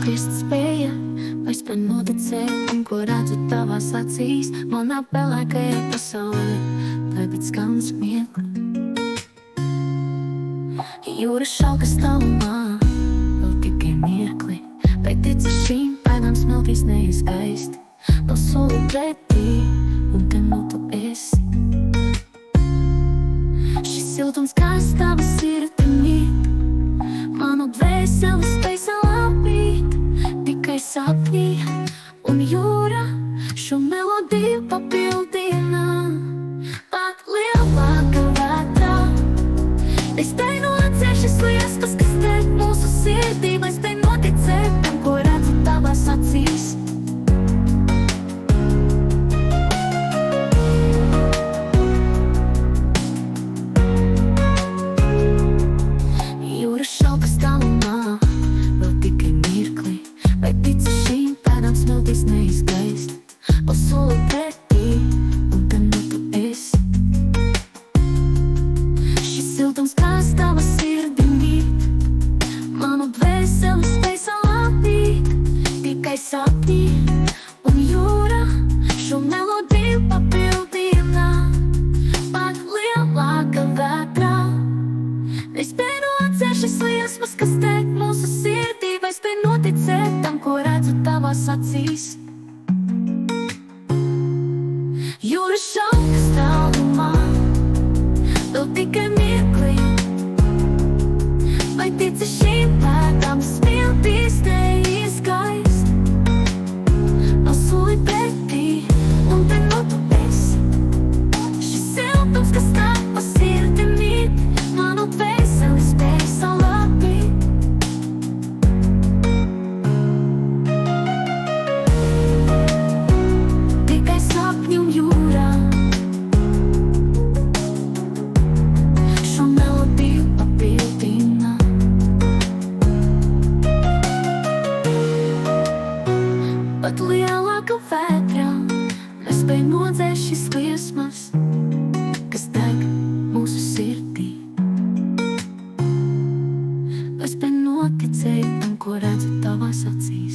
nokrist spēja, vai spēj noticēt tam, ko redzu tavās acīs. Manā pelēkajā pasaulē, vai pēc skan smiekli. Jūras šalkas tālumā, vēl tikai mirkli, vai tici šīm pēdām smeltīs neizskaisti. Vēl soli pretī, un te nu tu esi. Šis siltums, kas tava sirdi mīt, manu dvēseli spēj salāpīt. Tikai sapnī un jūra šo melodiju papildina. Pat lielāka vētrā, es spēj nocēt šis liesmas, kas deg mūsu sirdī, vai spēj noticēt tam, ko redzu tavās acīs. Jūras šalkas tālumā, vēl tikai mirkli, vai tici šīm pēdām smeltīs neizgaist. Vēl soli pretī, un te nu tu esi. Šis siltums, kas tava sirdi mīt, manu dvēseli spēj salāpīt. Tikai sapnī un jūra šo melodiju papildina. Pat lielāka vētrā, nespēj nocēt šis liesmas, kas deg mūsu sirdī, vai spēj noticēt tam, ko redzu tavās acīs. Jūras šalkas tālumā, vēl tikai mirkli, vai tici šīm pēdām smiltīs neizgaist. Nav soli pretī, un te nu tu esi. Šis siltums, kas tava sirdi mīt, manu dvēseli spēj salāpīt. Tikai sapņi un jūra šo melodiju papildina. Pat lielāka vētrā, nespēj nodzēst šis liesmas, kas deg mūsu sirdī. Vai spēj noticēt tam, ko redzu tavās acīs.